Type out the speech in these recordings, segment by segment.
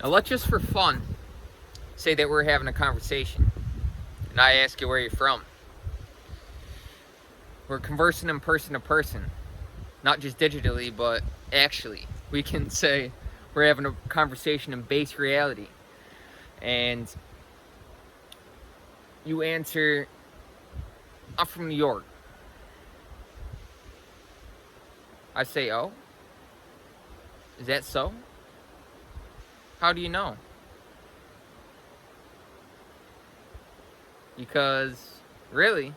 Now let's just for fun say that we're having a conversation and I ask you where you're from. We're conversing in person to person, not just digitally, but actually. We can say we're having a conversation in base reality. And you answer, I'm from New York. I say, oh, is that so? How do you know? Because, really,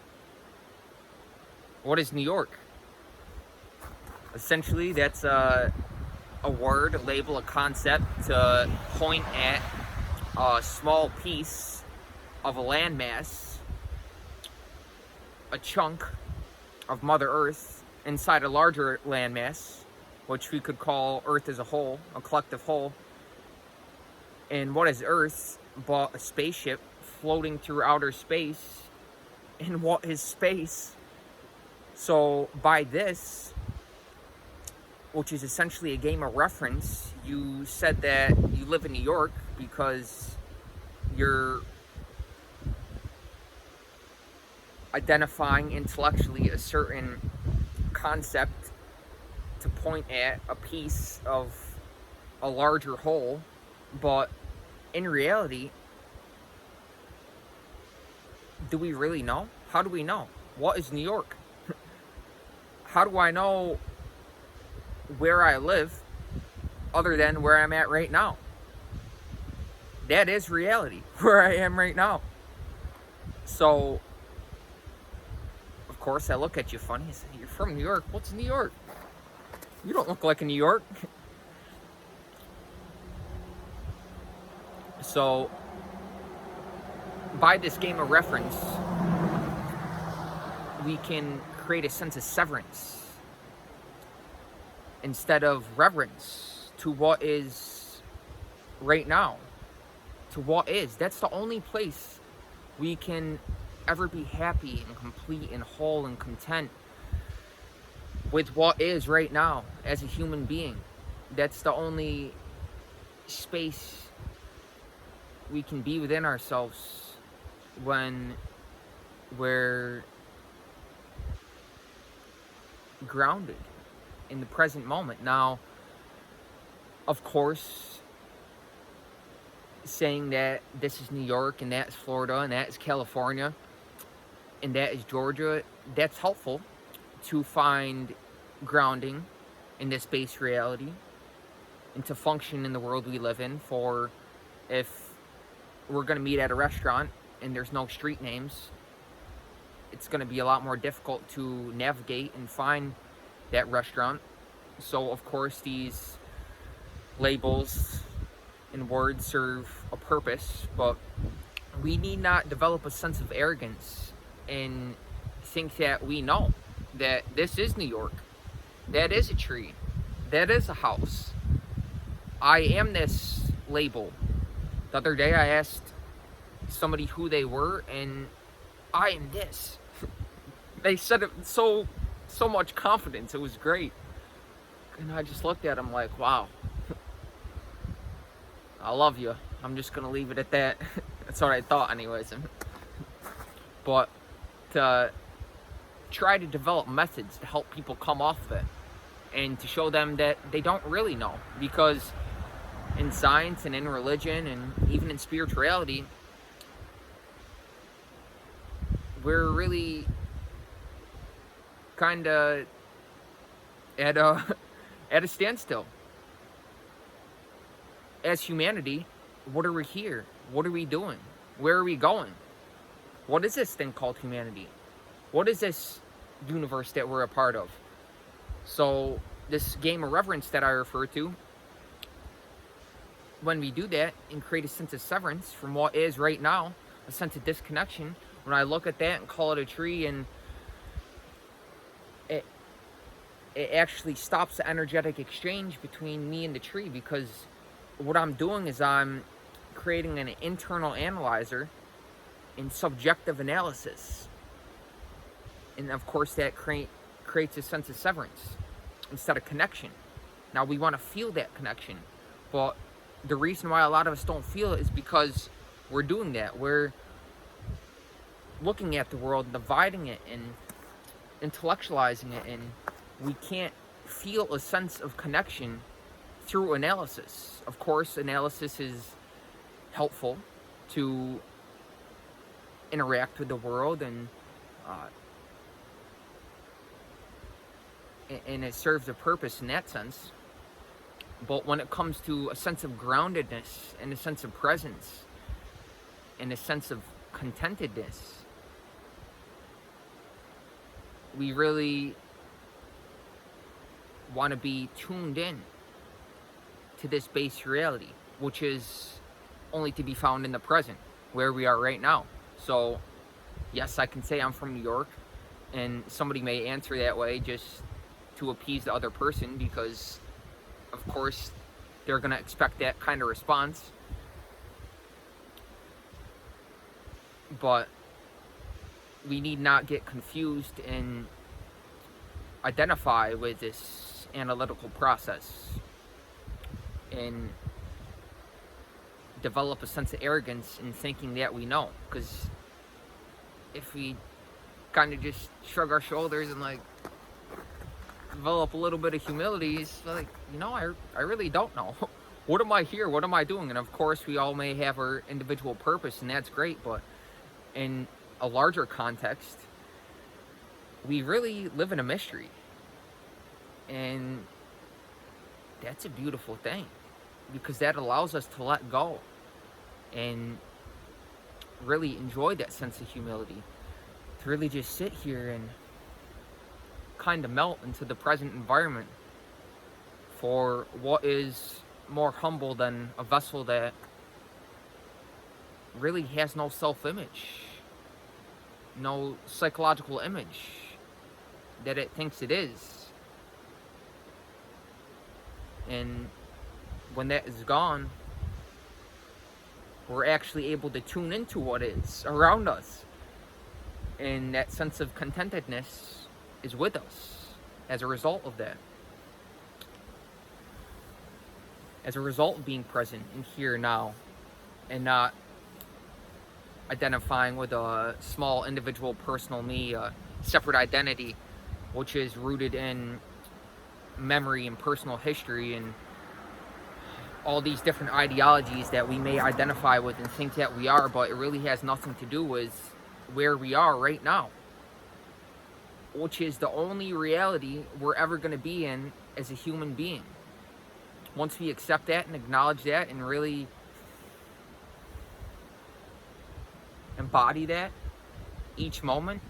what is New York? Essentially, that's a word, a label, a concept to point at a small piece of a landmass, a chunk of Mother Earth inside a larger landmass, which we could call Earth as a whole, a collective whole. And what is Earth but a spaceship floating through outer space? And what is space? So by this, which is essentially a game of reference, you said that you live in New York because you're identifying intellectually a certain concept to point at a piece of a larger whole. But in reality, do we really know? How do we know? What is New York? How do I know where I live other than where I'm at right now? That is reality, where I am right now. So, of course, I look at you funny. I say, you're from New York. What's New York? You don't look like a New York. So, by this game of reference, we can create a sense of severance instead of reverence to what is right now, to what is. That's the only place we can ever be happy and complete and whole and content with what is right now as a human being. That's the only space we can be within ourselves when we're grounded in the present moment. Now, of course, saying that this is New York and that's Florida and that's California and that is Georgia, that's helpful to find grounding in this base reality and to function in the world we live in. For if we're going to meet at a restaurant and there's no street names, it's going to be a lot more difficult to navigate and find that restaurant. So, of course, these labels and words serve a purpose, but we need not develop a sense of arrogance and think that we know that this is New York, that is a tree, that is a house. I am this label. The other day I asked somebody who they were, and I am this. They said it so much confidence. It was great. And I just looked at them like, wow, I love you. I'm just going to leave it at that. That's what I thought anyways. But to try to develop methods to help people come off of it and to show them that they don't really know. Because in science and in religion and even in spirituality, we're really kind of at a standstill. As humanity, what are we here? What are we doing? Where are we going? What is this thing called humanity? What is this universe that we're a part of? So this game of reverence that I refer to, when we do that and create a sense of severance from what is right now, a sense of disconnection, when I look at that and call it a tree, and it actually stops the energetic exchange between me and the tree, because what I'm doing is I'm creating an internal analyzer in subjective analysis. And of course that creates a sense of severance instead of connection. Now we want to feel that connection, but the reason why a lot of us don't feel it is because we're doing that. We're looking at the world, dividing it and intellectualizing it, and we can't feel a sense of connection through analysis. Of course, analysis is helpful to interact with the world, and it serves a purpose in that sense. But when it comes to a sense of groundedness and a sense of presence and a sense of contentedness, we really want to be tuned in to this base reality, which is only to be found in the present, where we are right now. So, yes, I can say I'm from New York, and somebody may answer that way just to appease the other person, because of course they're going to expect that kind of response. But we need not get confused and identify with this analytical process and develop a sense of arrogance in thinking that we know. Because if we kind of just shrug our shoulders and like develop a little bit of humility, it's like, I really don't know. What am I here? What am I doing? And of course we all may have our individual purpose, and that's great, but in a larger context, we really live in a mystery, and that's a beautiful thing, because that allows us to let go and really enjoy that sense of humility, to really just sit here and kind of melt into the present environment for what is more humble than a vessel that really has no self-image, no psychological image that it thinks it is. And when that is gone, we're actually able to tune into what is around us, and that sense of contentedness is with us as a result of that. As a result of being present in here now, and not identifying with a small individual personal me, a separate identity, which is rooted in memory and personal history and all these different ideologies that we may identify with and think that we are, but it really has nothing to do with where we are right now, which is the only reality we're ever going to be in as a human being. Once we accept that and acknowledge that and really embody that each moment,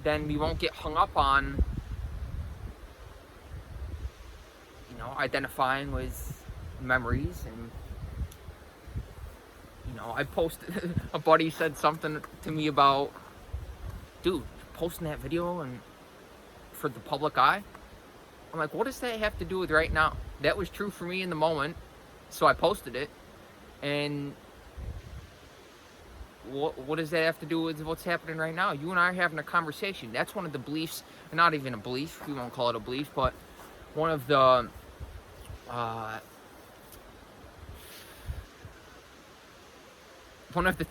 then we won't get hung up on, identifying with memories. And, I posted, a buddy said something to me about, dude, posting that video and for the public eye. I'm like, what does that have to do with right now? That was true for me in the moment, so I posted it. And what does that have to do with what's happening right now? You and I are having a conversation. That's one of the beliefs, not even a belief, we won't call it a belief, but one of the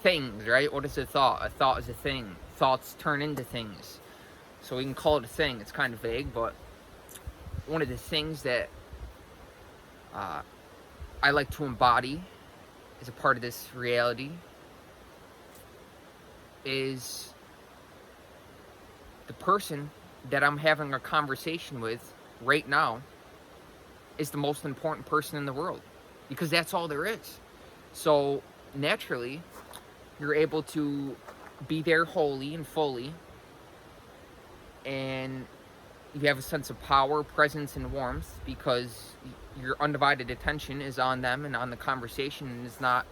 things, right? What is a thought? A thought is a thing. Thoughts turn into things. So we can call it a thing. It's kind of vague, but one of the things that I like to embody as a part of this reality is the person that I'm having a conversation with right now is the most important person in the world, because that's all there is. So naturally, you're able to be there wholly and fully, and you have a sense of power, presence, and warmth, because your undivided attention is on them and on the conversation, and it's not,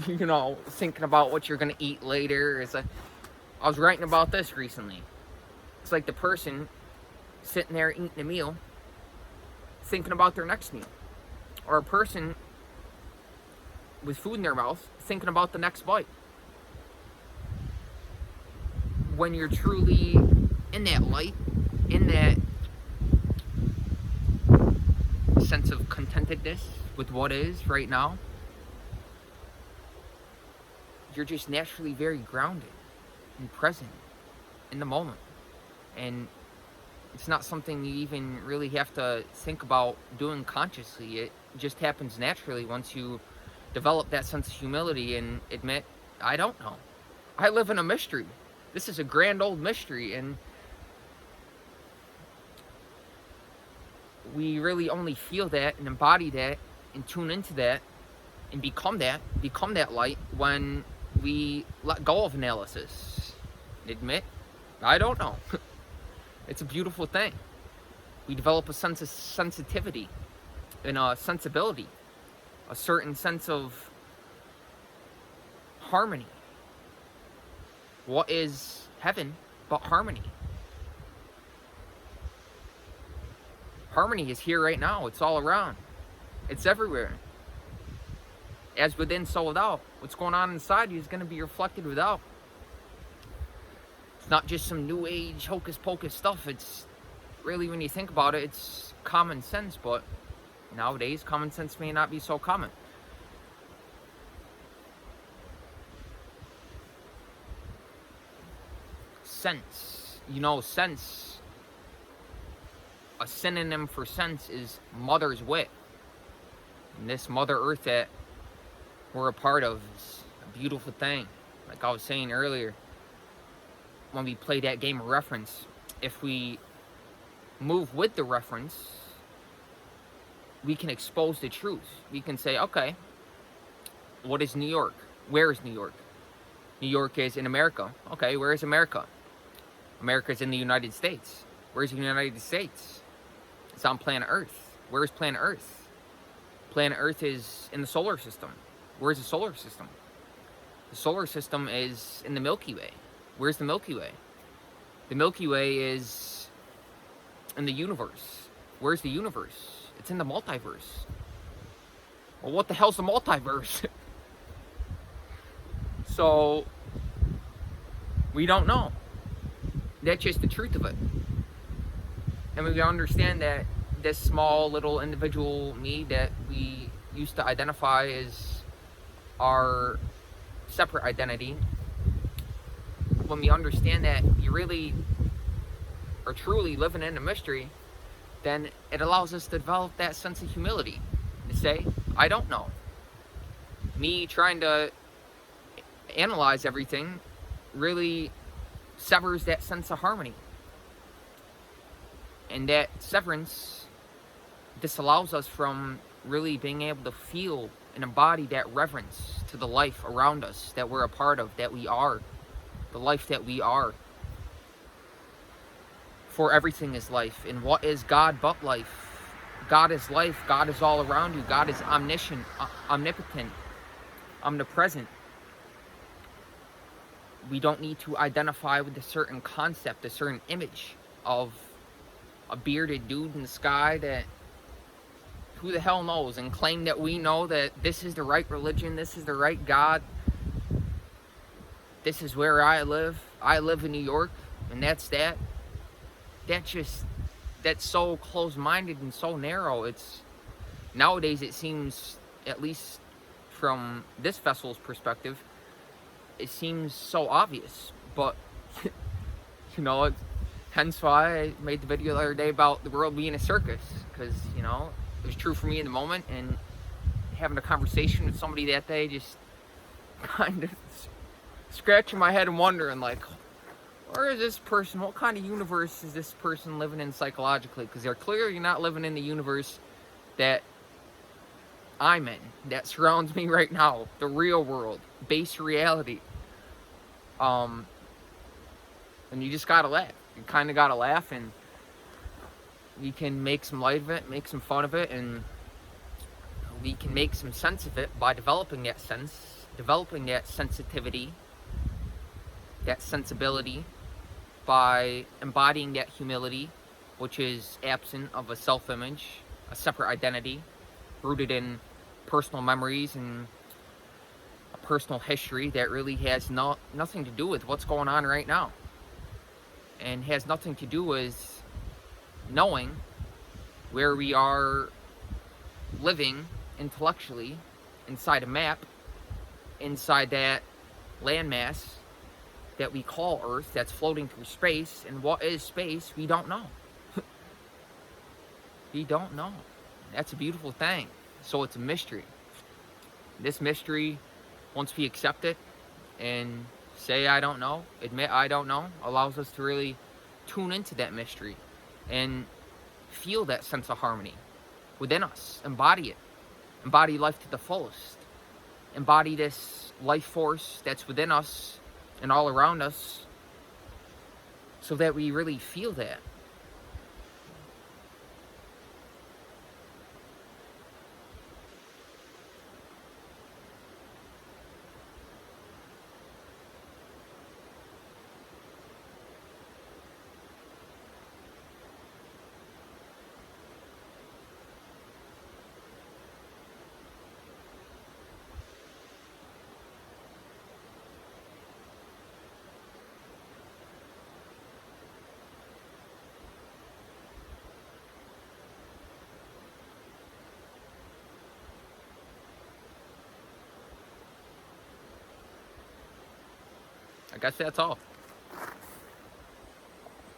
thinking about what you're going to eat later. It's like, I was writing about this recently. It's like the person sitting there eating a meal, thinking about their next meal. Or a person with food in their mouth, thinking about the next bite. When you're truly in that light, in that sense of contentedness with what is right now, you're just naturally very grounded and present in the moment. And it's not something you even really have to think about doing consciously. It just happens naturally once you develop that sense of humility and admit, I don't know. I live in a mystery. This is a grand old mystery, and we really only feel that and embody that and tune into that and become that light when we let go of analysis and admit, I don't know. It's a beautiful thing. We develop a sense of sensitivity and a sensibility, a certain sense of harmony. What is heaven but harmony? Harmony is here right now. It's all around. It's everywhere. As within, so without. What's going on inside you is going to be reflected without. It's not just some new age hocus pocus stuff. It's really, when you think about it, it's common sense. But nowadays, common sense may not be so common. Sense. Sense. A synonym for sense is mother's wit. And this Mother Earth that we're a part of is a beautiful thing. Like I was saying earlier, when we play that game of reference, if we move with the reference, we can expose the truth. We can say, okay, what is New York? Where is New York? New York is in America. Okay, where is America? America is in the United States. Where's the United States? It's on planet Earth. Where's planet Earth? Planet Earth is in the solar system. Where's the solar system? The solar system is in the Milky Way. Where's the Milky Way? The Milky Way is in the universe. Where's the universe? It's in the multiverse. Well, what the hell's the multiverse? So, we don't know. That's just the truth of it. And we understand that this small little individual me that we used to identify as our separate identity, when we understand that you really are truly living in a mystery, then it allows us to develop that sense of humility. To say, I don't know. Me trying to analyze everything really severs that sense of harmony. And that severance disallows us from really being able to feel and embody that reverence to the life around us that we're a part of, that we are, the life that we are. For everything is life. And what is God but life? God is life. God is all around you. God is omniscient, omnipotent, omnipresent. We don't need to identify with a certain concept, a certain image of a bearded dude in the sky that who the hell knows, and claim that we know that this is the right religion, this is the right God, this is where I live. I live in New York, and that's that. That's so close-minded and so narrow. It's nowadays, it seems, at least from this vessel's perspective, it seems so obvious. But hence why I made the video the other day about the world being a circus, because it was true for me in the moment, and having a conversation with somebody that day, just kind of scratching my head and wondering, like, where is this person? What kind of universe is this person living in psychologically? Because they're clearly not living in the universe that I'm in, that surrounds me right now, the real world, base reality. And you just gotta laugh. You kind of gotta laugh, and we can make some light of it, make some fun of it, and we can make some sense of it by developing that sense, developing that sensitivity, that sensibility, by embodying that humility, which is absent of a self-image, a separate identity, rooted in personal memories and a personal history that really has nothing to do with what's going on right now, and has nothing to do with knowing where we are living intellectually inside a map, inside that landmass that we call Earth, that's floating through space. And what is space? We don't know. We don't know. That's a beautiful thing. So it's a mystery. This mystery, once we accept it and say I don't know, admit I don't know, allows us to really tune into that mystery and feel that sense of harmony within us. Embody it. Embody life to the fullest. Embody this life force that's within us and all around us, so that we really feel that. I guess that's all.